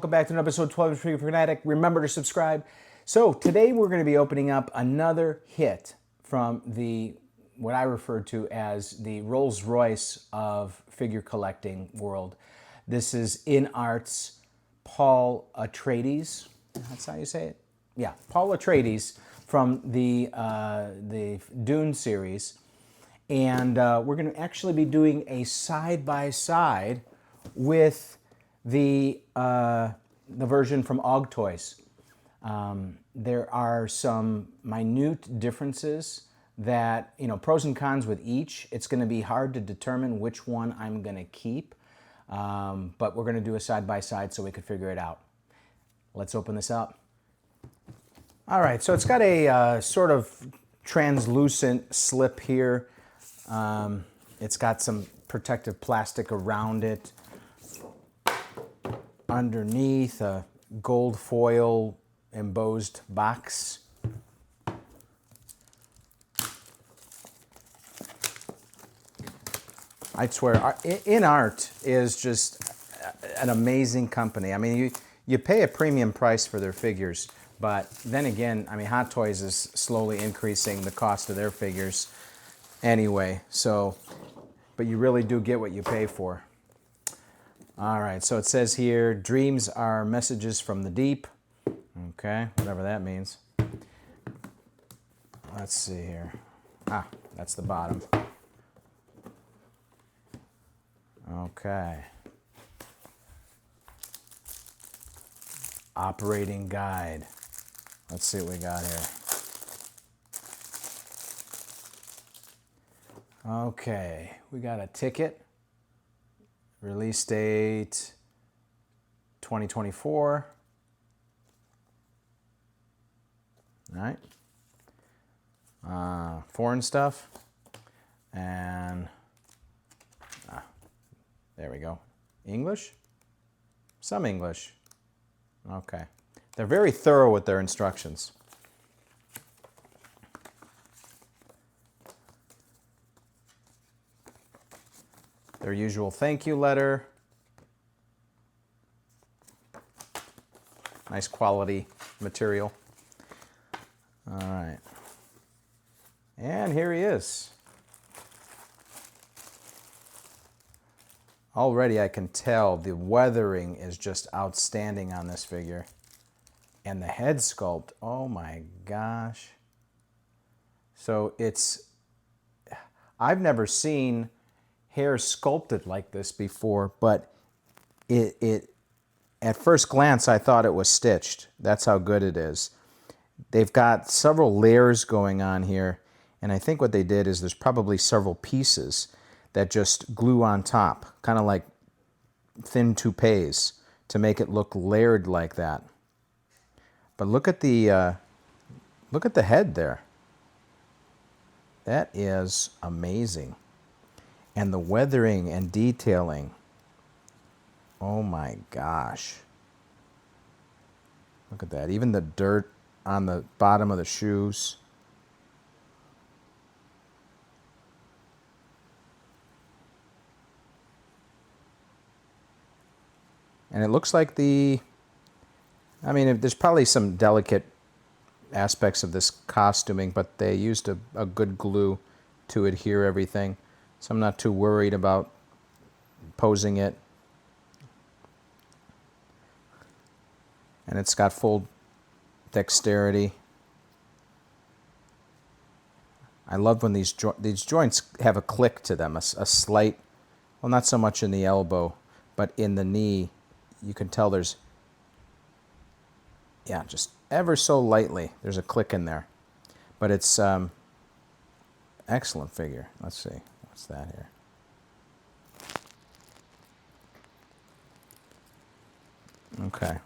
welcome back to an episode 12 of Fanatic. Remember to subscribe. So today we're going to be opening up another hit from what I refer to as the Rolls Royce of figure collecting world. This is INART's Paul Atreides. That's how you say it? Yeah, Paul Atreides from the Dune series. And we're going to actually be doing a side-by-side with the version from Aug Toys. There are some minute differences that, pros and cons with each. It's going to be hard to determine which one I'm going to keep, but we're going to do a side-by-side so we could figure it out. Let's open this up. All right, so it's got a sort of translucent slip here. It's got some protective plastic around it. Underneath, a gold foil embossed box. I swear, INART is just an amazing company. I mean, you pay a premium price for their figures, but then again, I mean, Hot Toys is slowly increasing the cost of their figures anyway, so, but you really do get what you pay for. All right, so it says here, dreams are messages from the deep. Okay, whatever that means. Let's see here. Ah, that's the bottom. Okay. Operating guide. Let's see what we got here. Okay, we got a ticket. Release date 2024. All right. Foreign stuff. And there we go. English? Some English. Okay. They're very thorough with their instructions. Their usual thank you letter. Nice quality material. All right. And here he is. Already I can tell the weathering is just outstanding on this figure. And the head sculpt, oh my gosh. So I've never seen hair sculpted like this before, but at first glance I thought it was stitched. That's how good it is. They've got several layers going on here, and I think what they did is there's probably several pieces that just glue on top, kind of like thin toupees, to make it look layered like that. But look at the head there. That is amazing. And the weathering and detailing. Oh my gosh. Look at that. Even the dirt on the bottom of the shoes. And it looks like there's probably some delicate aspects of this costuming, but they used a good glue to adhere everything. So I'm not too worried about posing it. And it's got full dexterity. I love when these joints have a click to them, a slight, well, not so much in the elbow, but in the knee. You can tell there's, yeah, just ever so lightly, there's a click in there. But it's excellent figure. Let's see, what's that here? Okay.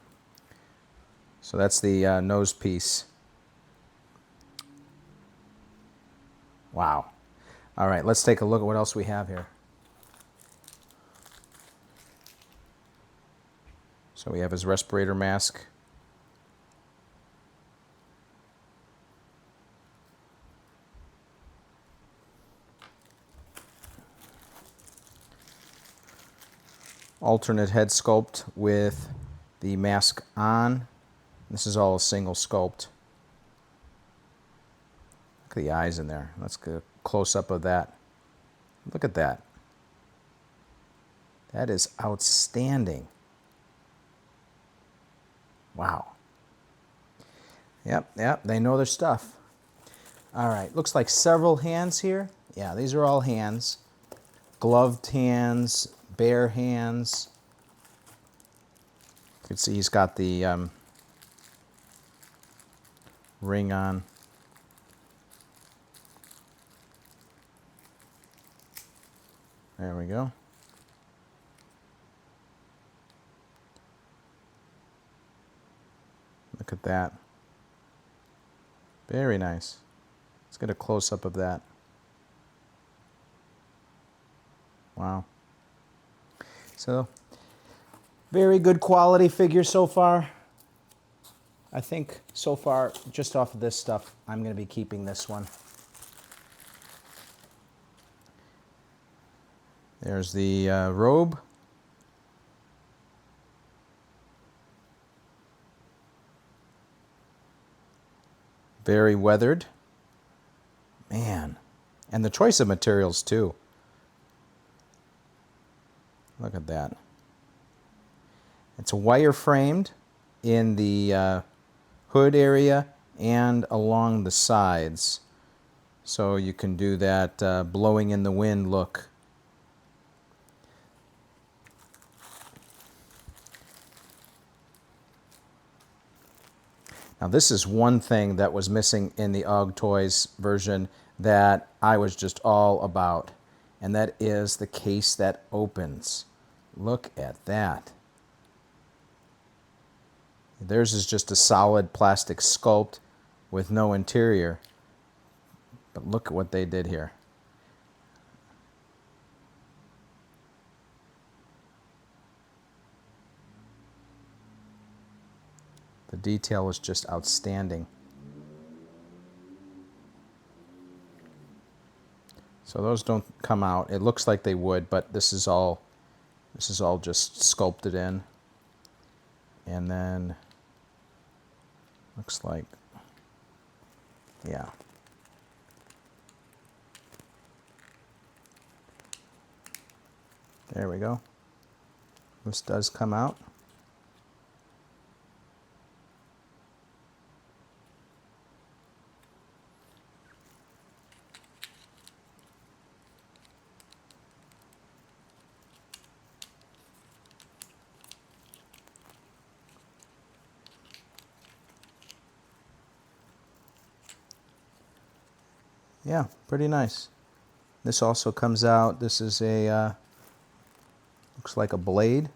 So that's the nose piece. Wow. All right, let's take a look at what else we have here. So we have his respirator mask. Alternate head sculpt with the mask on. This is all a single sculpt. Look at the eyes in there. Let's get a close-up of that. Look at that. That is outstanding. Wow. Yep, they know their stuff. All right, looks like several hands here. Yeah, these are all hands. Gloved hands, bare hands. You can see he's got the ring on. There we go. Look at that. Very nice. Let's get a close-up of that. Wow. So, very good quality figure so far. I think so far, just off of this stuff, I'm going to be keeping this one. There's the robe. Very weathered. Man. And the choice of materials too. Look at that. It's wire framed in the hood area and along the sides. So you can do that blowing in the wind look. Now this is one thing that was missing in the Aug Toys version that I was just all about, and that is the case that opens. Look at that. Theirs is just a solid plastic sculpt with no interior, but look at what they did here. The detail is just outstanding. So those don't come out. It looks like they would, but this is all just sculpted in. And then looks like, yeah. There we go. This does come out. Yeah, pretty nice. This also comes out. This is a, looks like a blade.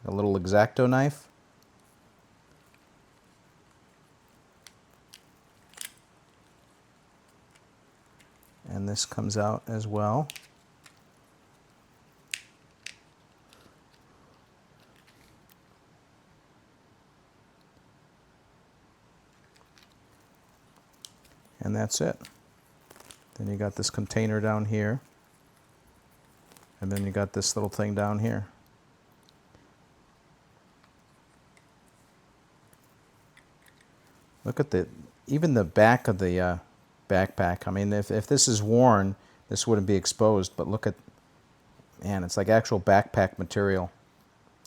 A little X-Acto knife. And this comes out as well. And that's it. Then you got this container down here. And then you got this little thing down here. Look at even the back of the backpack. I mean, if this is worn, this wouldn't be exposed, but look at, man, it's like actual backpack material.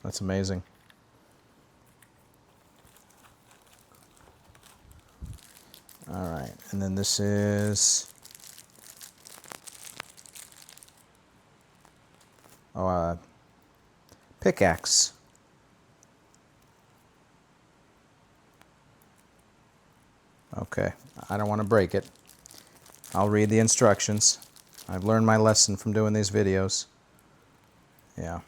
That's amazing. All right, and then this is pickaxe. Okay, I don't want to break it. I'll read the instructions. I've learned my lesson from doing these videos. Yeah.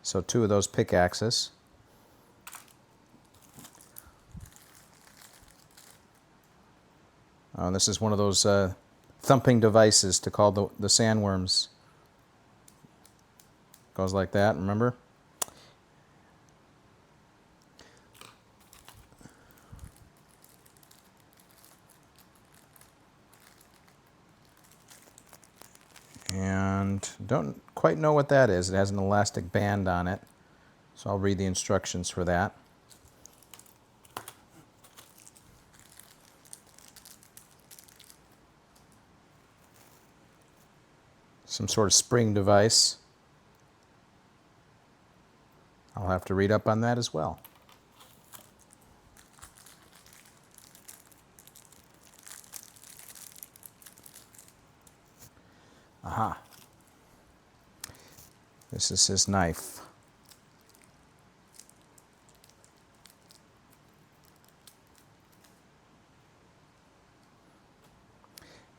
So 2 of those pickaxes. Oh, this is one of those thumping devices to call the sandworms. Goes like that, remember? And Don't quite know what that is. It has an elastic band on it, so I'll read the instructions for that. Some sort of spring device. I'll have to read up on that as well. Aha. This is his knife.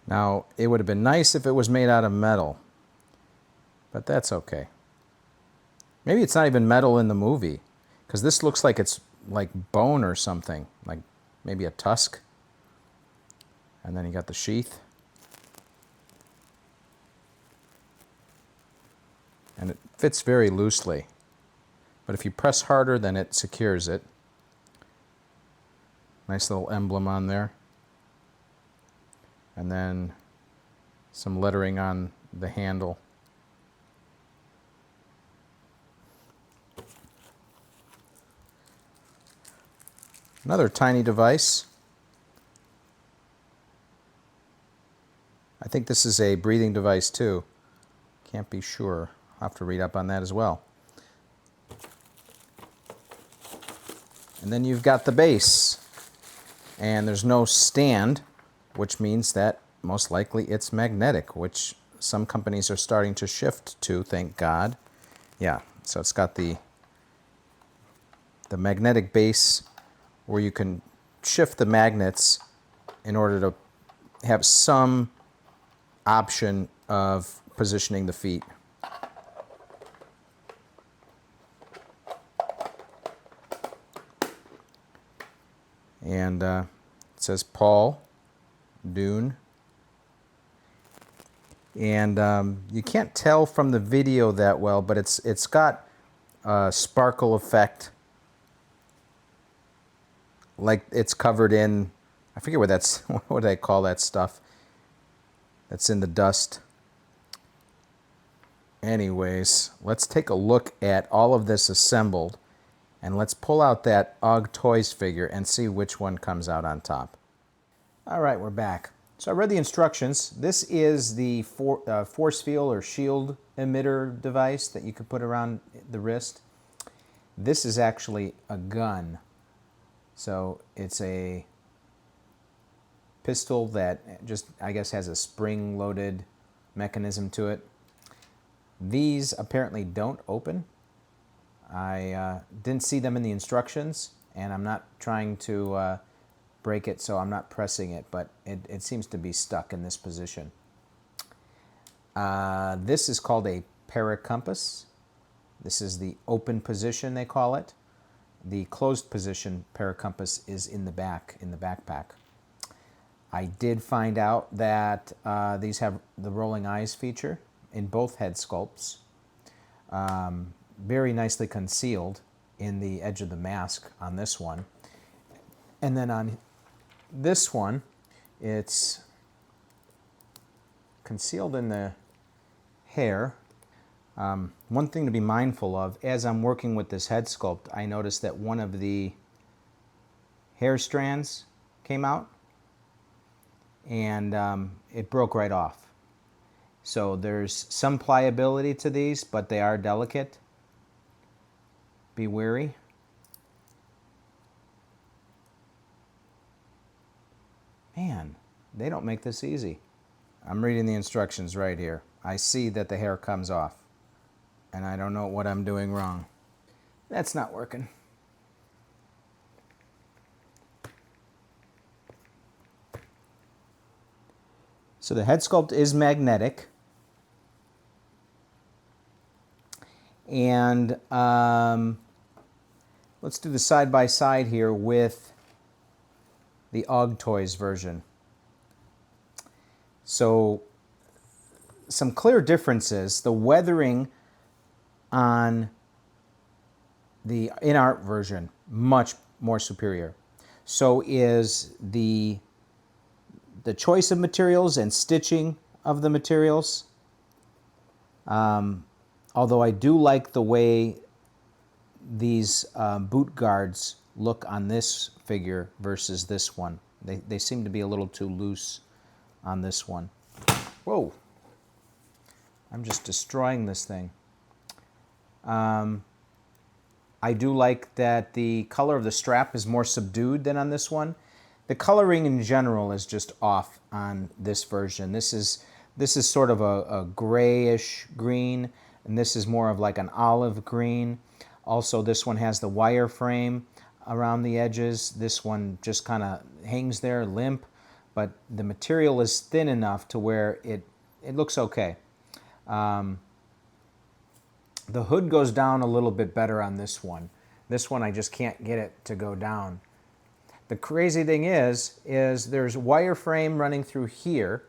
Now, it would have been nice if it was made out of metal, but that's okay. Maybe it's not even metal in the movie, because this looks like it's like bone or something, like maybe a tusk. And then you got the sheath. And it fits very loosely. But if you press harder, then it secures it. Nice little emblem on there. And then some lettering on the handle. Another tiny device. I think this is a breathing device too. Can't be sure. I'll have to read up on that as well. And then you've got the base. And there's no stand, which means that most likely it's magnetic, which some companies are starting to shift to, thank God. Yeah, so it's got the magnetic base where you can shift the magnets in order to have some option of positioning the feet. And it says Paul, Dune. And you can't tell from the video that well, but it's got a sparkle effect, like it's covered in, I forget what that's, what do I call that stuff that's in the dust. Anyways, let's take a look at all of this assembled, and let's pull out that Aug Toys figure and see which one comes out on top. All right, we're back. So I read the instructions. This is the force field or shield emitter device that you could put around the wrist. This is actually a gun. So it's a pistol that just, I guess, has a spring-loaded mechanism to it. These apparently don't open. I didn't see them in the instructions, and I'm not trying to break it, so I'm not pressing it, but it seems to be stuck in this position. This is called a paracompass. This is the open position, they call it. The closed position paracompass is in the back, in the backpack. I did find out that these have the rolling eyes feature in both head sculpts. Very nicely concealed in the edge of the mask on this one. And then on this one, it's concealed in the hair. One thing to be mindful of, as I'm working with this head sculpt, I noticed that one of the hair strands came out, and it broke right off. So there's some pliability to these, but they are delicate. Be wary. Man, they don't make this easy. I'm reading the instructions right here. I see that the hair comes off, and I don't know what I'm doing wrong. That's not working. So the head sculpt is magnetic. And let's do the side-by-side here with the Aug Toys version. So some clear differences. The weathering on the INART version, much more superior. So is the choice of materials and stitching of the materials. Although I do like the way these boot guards look on this figure versus this one. They seem to be a little too loose on this one. Whoa! I'm just destroying this thing. I do like that the color of the strap is more subdued than on this one. The coloring in general is just off on this version. This is sort of a grayish green, and this is more of like an olive green. Also, this one has the wireframe around the edges. This one just kind of hangs there limp, but the material is thin enough to where it looks okay. The hood goes down a little bit better on this one. This one I just can't get it to go down. The crazy thing is there's wireframe running through here,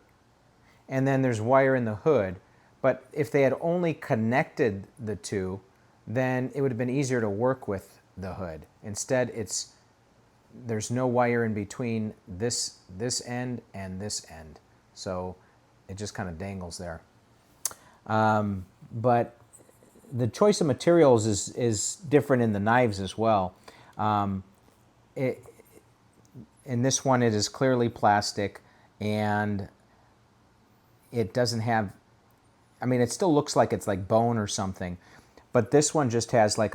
and then there's wire in the hood. But if they had only connected the two, then it would have been easier to work with the hood. Instead, there's no wire in between this end and this end. So it just kind of dangles there. But the choice of materials is different in the knives as well. In this one, it is clearly plastic, and it doesn't have, I mean, it still looks like it's like bone or something, but this one just has like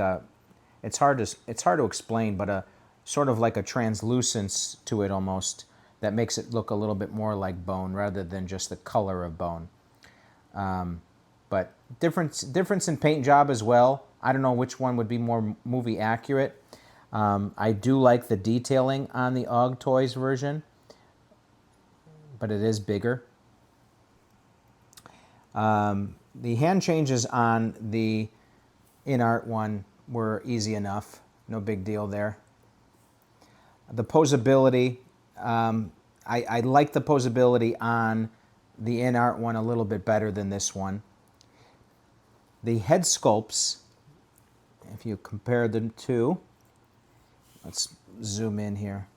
it's hard to explain, but a sort of like a translucence to it almost that makes it look a little bit more like bone rather than just the color of bone. But difference in paint job as well. I don't know which one would be more movie accurate. I do like the detailing on the Aug Toys version, but it is bigger. The hand changes on the INART one were easy enough. No big deal there. The posability, I like the posability on the INART one a little bit better than this one. The head sculpts, if you compare them to, let's zoom in here.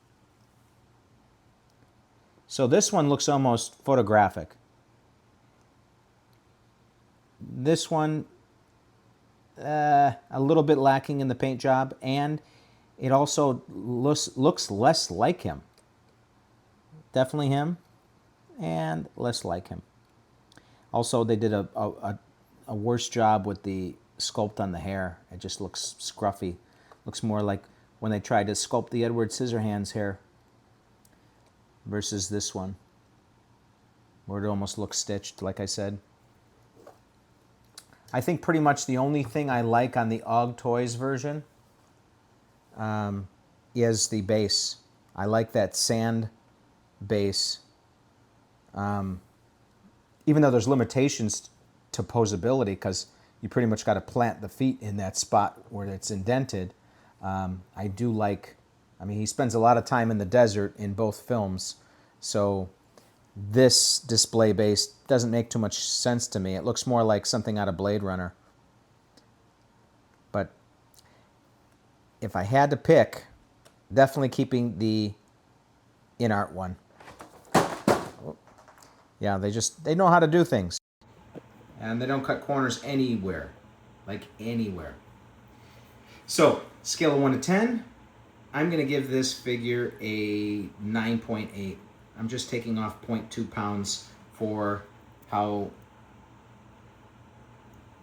So this one looks almost photographic. This one, a little bit lacking in the paint job, and it also looks less like him. Definitely him, and less like him. Also, they did a worse job with the sculpt on the hair. It just looks scruffy. Looks more like when they tried to sculpt the Edward Scissorhands hair versus this one, where it almost looks stitched, like I said. I think pretty much the only thing I like on the Aug Toys version is the base. I like that sand base. Even though there's limitations to posability, because you pretty much got to plant the feet in that spot where it's indented. I do like, I mean, he spends a lot of time in the desert in both films, so this display base doesn't make too much sense to me. It looks more like something out of Blade Runner. But if I had to pick, definitely keeping the INART one. Yeah, they know how to do things. And they don't cut corners anywhere, like anywhere. So, scale of 1 to 10, I'm going to give this figure a 9.8. I'm just taking off 0.2 pounds for how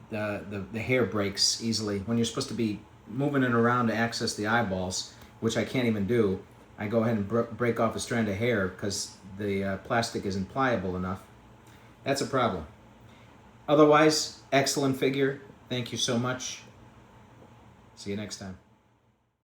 the hair breaks easily. When you're supposed to be moving it around to access the eyeballs, which I can't even do, I go ahead and break off a strand of hair because the plastic isn't pliable enough. That's a problem. Otherwise, excellent figure. Thank you so much. See you next time.